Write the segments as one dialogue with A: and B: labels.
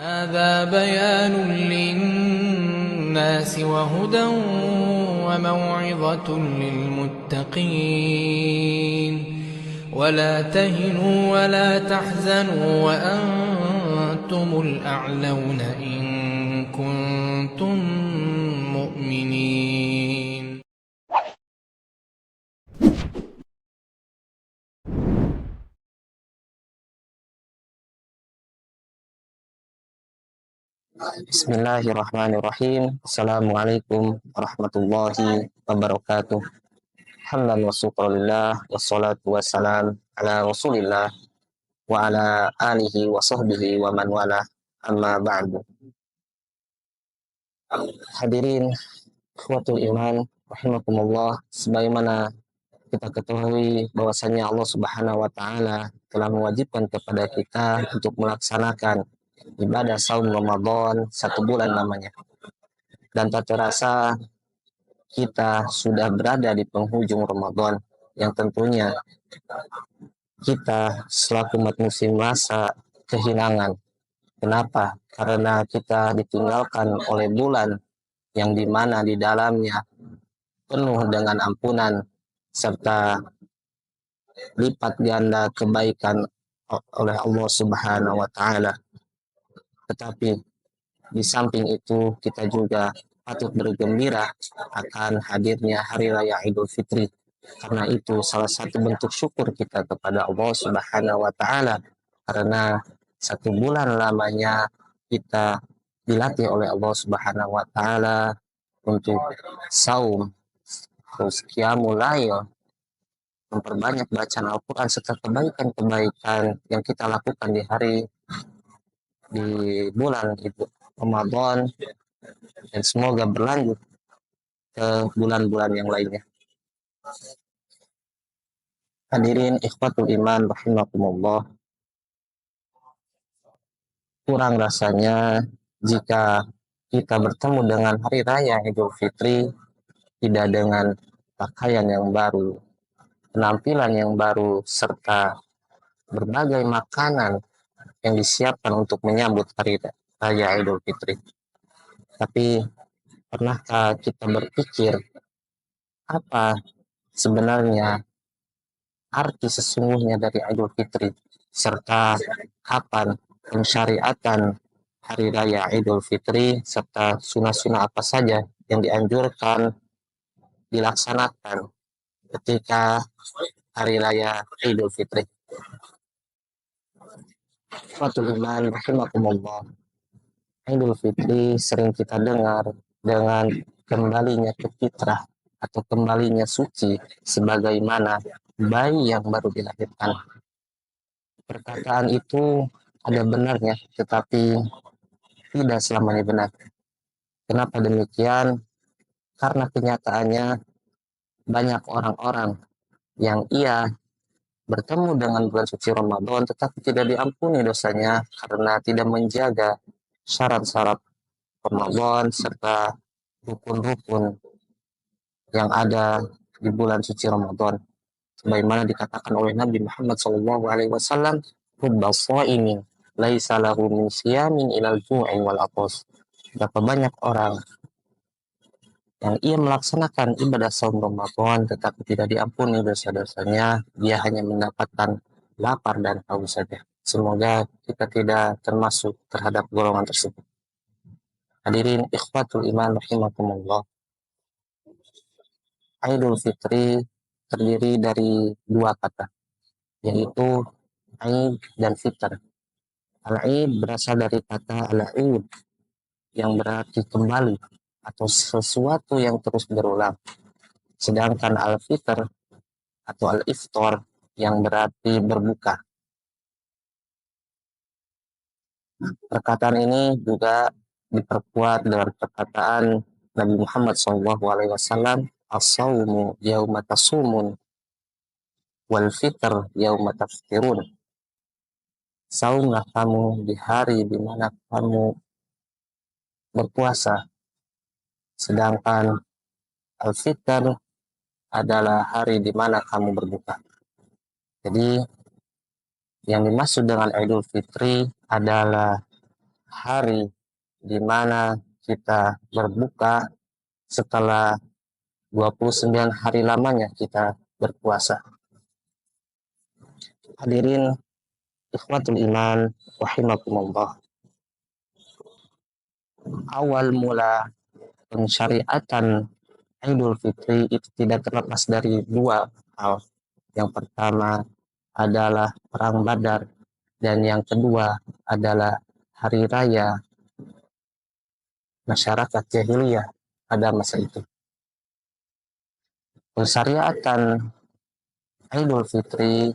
A: هذا بيان للناس وهدى وموعظة للمتقين ولا تهنوا ولا تحزنوا وأنتم الأعلون إن كنتم مؤمنين.
B: Bismillahirrahmanirrahim. Assalamualaikum warahmatullahi wabarakatuh. Hamdan wa syukurillah wassalatu wassalam ala rasulillah wa ala alihi wa sahbihi wa man wala amma ba'du. Hadirin ikhwatul iman rahimakumullah, sebagaimana kita ketahui bahwasanya Allah Subhanahu wa taala telah mewajibkan kepada kita untuk melaksanakan ibadah saum Ramadan 1 bulan lamanya. Dan tak terasa kita sudah berada di penghujung Ramadan yang tentunya kita selaku umat muslim merasa kehilangan. Kenapa? Karena kita ditinggalkan oleh bulan yang dimana di dalamnya penuh dengan ampunan serta lipat ganda kebaikan oleh Allah Subhanahu wa taala. Tetapi di samping itu kita juga patut bergembira akan hadirnya hari raya Idul Fitri, karena itu salah satu bentuk syukur kita kepada Allah Subhanahu wa taala, karena 1 bulan lamanya kita dilatih oleh Allah Subhanahu wa taala untuk saum, terus qiyamul lail, memperbanyak bacaan Al-Quran serta kebaikan-kebaikan yang kita lakukan di bulan itu Ramadan, dan semoga berlanjut ke bulan-bulan yang lainnya. Hadirin ikhwatul iman rahimakumullah, kurang rasanya jika kita bertemu dengan hari raya Idul Fitri tidak dengan pakaian yang baru, penampilan yang baru, serta berbagai makanan yang disiapkan untuk menyambut hari raya Idul Fitri. Tapi pernahkah kita berpikir apa sebenarnya arti sesungguhnya dari Idul Fitri, serta kapan pensyariatan hari raya Idul Fitri, serta sunnah-sunnah apa saja yang dianjurkan dilaksanakan ketika hari raya Idul Fitri. Fatul iman rahimakumullah, Idul Fitri sering kita dengar dengan kembalinya ke fitrah atau kembalinya suci sebagaimana bayi yang baru dilahirkan. Perkataan itu ada benarnya, tetapi tidak selamanya benar. Kenapa demikian? Karena kenyataannya banyak orang-orang yang ia bertemu dengan bulan suci Ramadan tetapi tidak diampuni dosanya karena tidak menjaga syarat-syarat Ramadan serta rukun-rukun yang ada di bulan suci Ramadan. Sebagaimana dikatakan oleh Nabi Muhammad SAW, "Rubba sha'imin laisa lahu min siyamin ilal ju'i wal atas." Berapa banyak orang yang ia melaksanakan ibadah saum Ramadan tetapi tidak diampuni dosa-dosanya, dia hanya mendapatkan lapar dan haus saja. Semoga kita tidak termasuk terhadap golongan tersebut. Hadirin ikhwatul iman rahimakumullah, Idul Fitri terdiri dari 2 kata, yaitu Aid dan Fitr. Al-Aid berasal dari kata al-Aid yang berarti kembali atau sesuatu yang terus berulang. Sedangkan Al-Fitr atau Al-Iftar yang berarti berbuka. Perkataan ini juga diperkuat dengan perkataan Nabi Muhammad SAW, "As-sawmu yauma tasumun wal fitr yauma taftirun." Saumlah kamu di hari di mana kamu berpuasa, sedangkan al-fitr adalah hari di mana kamu berbuka. Jadi yang dimaksud dengan Idul Fitri adalah hari di mana kita berbuka setelah 29 hari lamanya kita berpuasa. Hadirin ikhwatul iman rahimakumullah. Awal mula pensyariatan Idul Fitri itu tidak terlepas dari dua hal. Yang pertama adalah Perang Badar, dan yang kedua adalah Hari Raya masyarakat jahiliyah pada masa itu. Pensyariatan Idul Fitri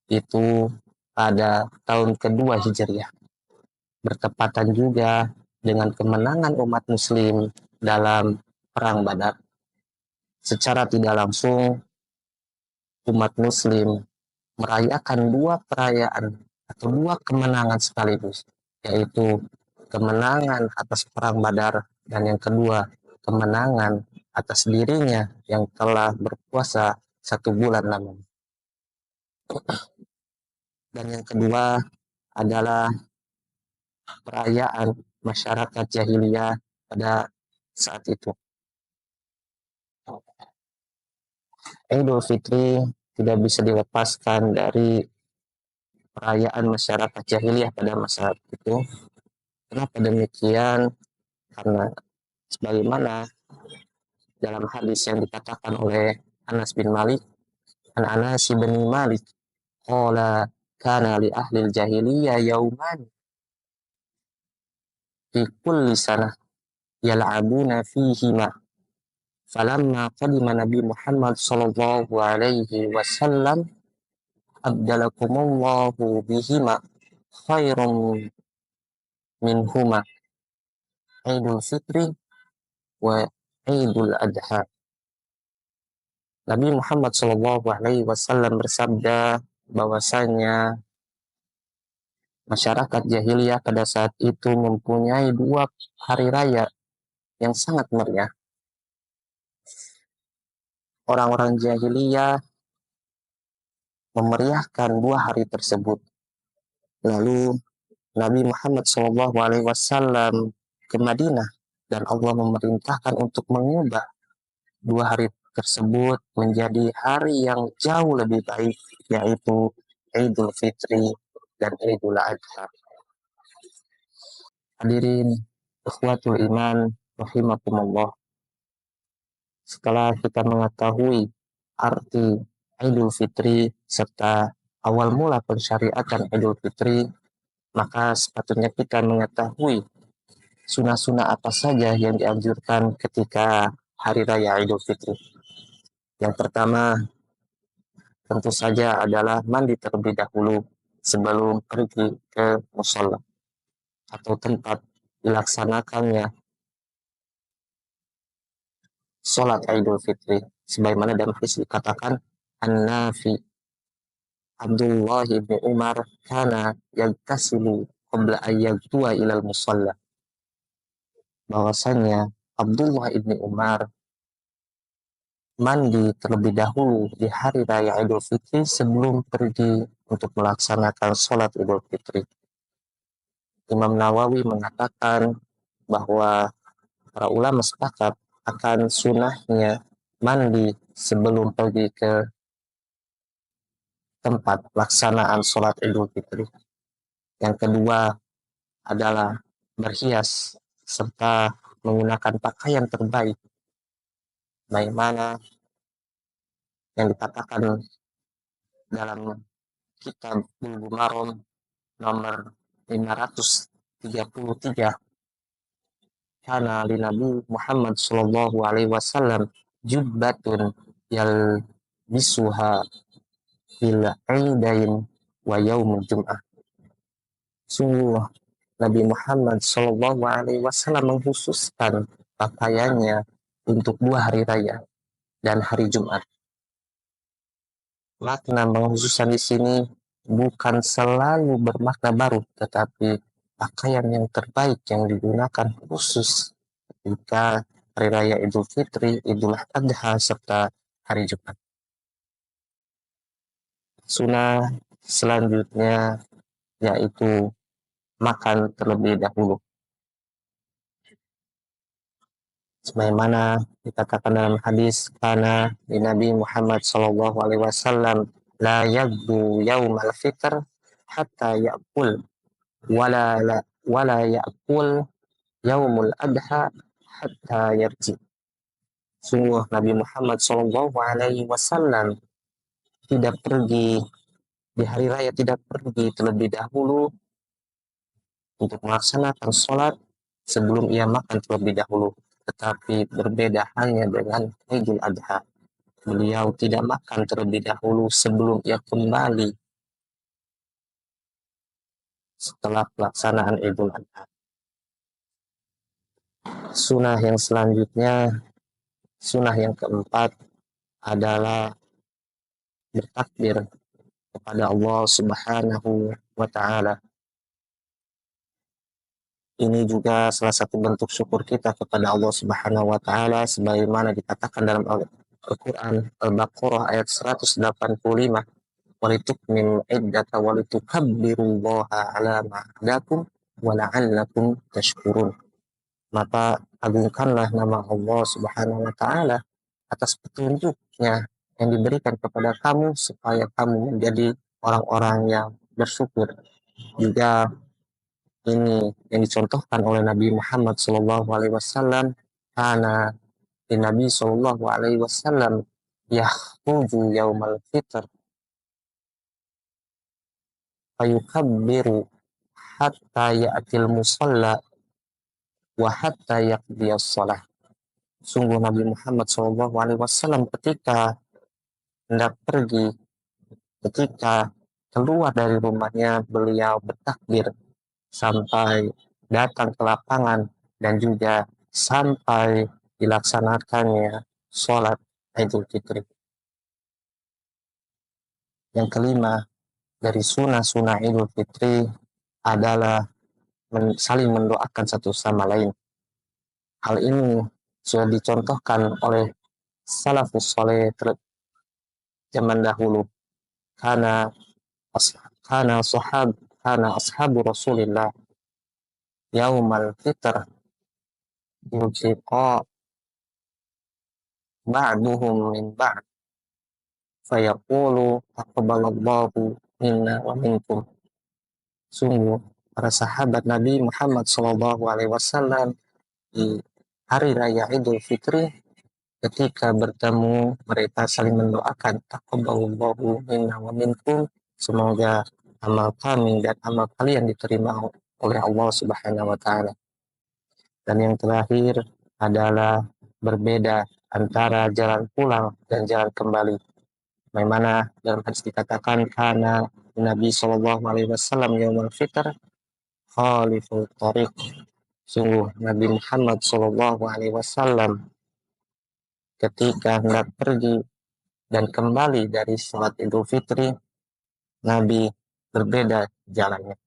B: itu pada tahun kedua Hijriah, bertepatan juga dengan kemenangan umat muslim dalam Perang Badar. Secara tidak langsung, umat muslim merayakan dua perayaan atau dua kemenangan sekaligus, yaitu kemenangan atas Perang Badar, dan yang kedua kemenangan atas dirinya yang telah berpuasa 1 bulan lamanya. Dan yang kedua adalah perayaan masyarakat jahiliyah pada saat itu. Idul Fitri tidak bisa dilepaskan dari perayaan masyarakat jahiliyah pada masa itu. Kenapa demikian? Karena sebagaimana dalam hadis yang dikatakan oleh Anas bin Malik, Anas bin Malik qala kana li ahli jahiliyah yauman fi kulli sanah yal'abuna fihima, falamma qadima Nabi Muhammad sallallahu alaihi wasallam abdalakumullahu bihima khairum minhuma Idul Fitri wa Idul Adha. Nabi Muhammad Shallallahu Alaihi Wasallam bersabda bahwasanya masyarakat jahiliyah pada saat itu mempunyai dua hari raya yang sangat meriah. Orang-orang jahiliyah memeriahkan dua hari tersebut. Lalu Nabi Muhammad Shallallahu Alaihi Wasallam ke Madinah, dan Allah memerintahkan untuk mengubah dua hari tersebut menjadi hari yang jauh lebih baik, yaitu Idul Fitri dan Idul Adha. Hadirin ikhwatul iman rahimakumullah. Setelah kita mengetahui arti Idul Fitri serta awal mula pensyariatan Idul Fitri, maka sepatutnya kita mengetahui sunnah-sunnah apa saja yang dianjurkan ketika hari raya Idul Fitri. Yang pertama tentu saja adalah mandi terlebih dahulu sebelum pergi ke mushola atau tempat dilaksanakannya sholat Idul Fitri. Sebagaimana dalam hadis dikatakan, An-Nafi Abdullah ibn Umar kana yagtasilu qabla ayyagtua ilal musalla. Bahwasanya Abdullah ibn Umar mandi terlebih dahulu di hari raya Idul Fitri sebelum pergi untuk melaksanakan sholat Idul Fitri. Imam Nawawi mengatakan bahwa para ulama sepakat akan sunnahnya mandi sebelum pergi ke tempat pelaksanaan sholat Idul Fitri. Yang kedua adalah berhias serta menggunakan pakaian terbaik, bagaimana yang dikatakan dalam kitab Bulughul Maram nomor 533, kana li Nabi Muhammad sallallahu alaihi wasallam jubbatun yalbisuha fil aidain wa yaumul jum'ah. Sungguh Nabi Muhammad sallallahu alaihi wasallam mengkhususkan pakaiannya untuk dua hari raya dan hari Jumat. Makna pengkhususan di sini bukan selalu bermakna baru, tetapi pakaian yang terbaik yang digunakan khusus ketika hari raya Idul Fitri, Idul Adha, serta hari Jumat. Sunnah selanjutnya yaitu makan terlebih dahulu. sebagaimana dikatakan dalam hadis karena di Nabi Muhammad Shallallahu Alaihi Wasallam la yabdu yaumal fitr hatta yakul wala yakul yaumul adha hatta yarji. Sungguh Nabi Muhammad Shallallahu Alaihi Wasallam tidak pergi di hari raya, tidak pergi terlebih dahulu untuk melaksanakan sholat sebelum ia makan terlebih dahulu. Tetapi berbeda hanya dengan Idul Adha. Beliau tidak makan terlebih dahulu sebelum ia kembali setelah pelaksanaan Idul Adha. Sunnah yang selanjutnya, sunnah yang keempat adalah bertakbir kepada Allah Subhanahu wa Ta'ala. Ini juga salah satu bentuk syukur kita kepada Allah Subhanahu wa Ta'ala, sebagaimana dikatakan dalam Al-Quran Al-Baqarah ayat 185, walitukmil iddata walitukabbirullaha ala ma hadakum wa la'allakum tashkurun. Maka agungkanlah nama Allah Subhanahu wa Ta'ala atas petunjuknya yang diberikan kepada kamu supaya kamu menjadi orang-orang yang bersyukur. Juga ini yang dicontohkan oleh Nabi Muhammad Shallallahu Alaihi Wasallam, karena di Nabi Shallallahu Alaihi Wasallam yahtuju yaumal fitr fayukabbiru hatta ya'til musalla wa hatta yaqdiyas shalah. Sungguh Nabi Muhammad Shallallahu Alaihi Wasallam ketika hendak pergi, ketika keluar dari rumahnya, beliau bertakbir sampai datang ke lapangan dan juga sampai dilaksanakannya sholat Idul Fitri. Yang kelima, dari sunnah-sunnah Idul Fitri adalah saling mendoakan satu sama lain. Hal ini sudah dicontohkan oleh salafus saleh zaman dahulu. Karena ashabu Rasulillah yaumal fitr yulqiqa ba'duhum min ba'd fayaqulu taqabbalallahu minna wa minkum. Sungguh para sahabat Nabi Muhammad Shallallahu Alaihi Wasallam di hari raya Idul Fitri ketika bertemu mereka saling mendoakan taqabbalallahu minna wa minkum, semoga amal kami dan amal kalian diterima oleh Allah Subhanahu wa Ta'ala. Dan yang terakhir adalah berbeda antara jalan pulang dan jalan kembali. Bagaimana dalam hadis dikatakan karena Nabi Shallallahu Alaihi Wasallam yaumul fitr khaliful tariq. Sungguh Nabi Muhammad Shallallahu Alaihi Wasallam ketika hendak pergi dan kembali dari sholat Idul Fitri, Nabi berbeda jalannya.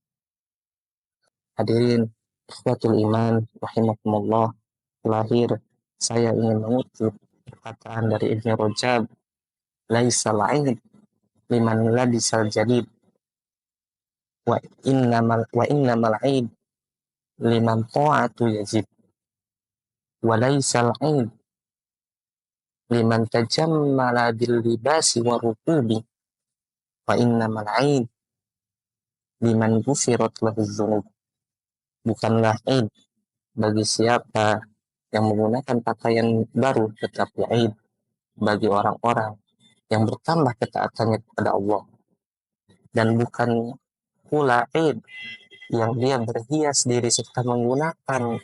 B: Hadirin ikhwatul iman rahimakumullah, terakhir saya ingin mengutip perkataan dari Ibnu Rajab, laisal aid liman labisal jadid wa innamal aid liman ta'atu yazid wa laisal aid liman tajammala bil libasi wa rukubi wa innamal aid liman ghufirat lahu dzunub. Bukanlah aid bagi siapa yang menggunakan pakaian baru, tetapi aid bagi orang-orang yang bertambah ketaatannya kepada Allah. Dan bukan pula aid yang dia berhias diri serta menggunakan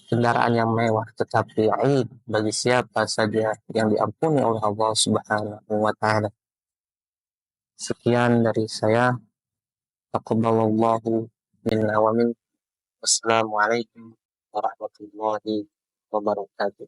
B: kendaraan yang mewah, tetapi aid bagi siapa saja yang diampuni oleh Allah Subhanahu wa Ta'ala. Sekian dari saya. Taqabbalallahu minna wa minkum. Wassalamualaikum warahmatullahi wabarakatuh.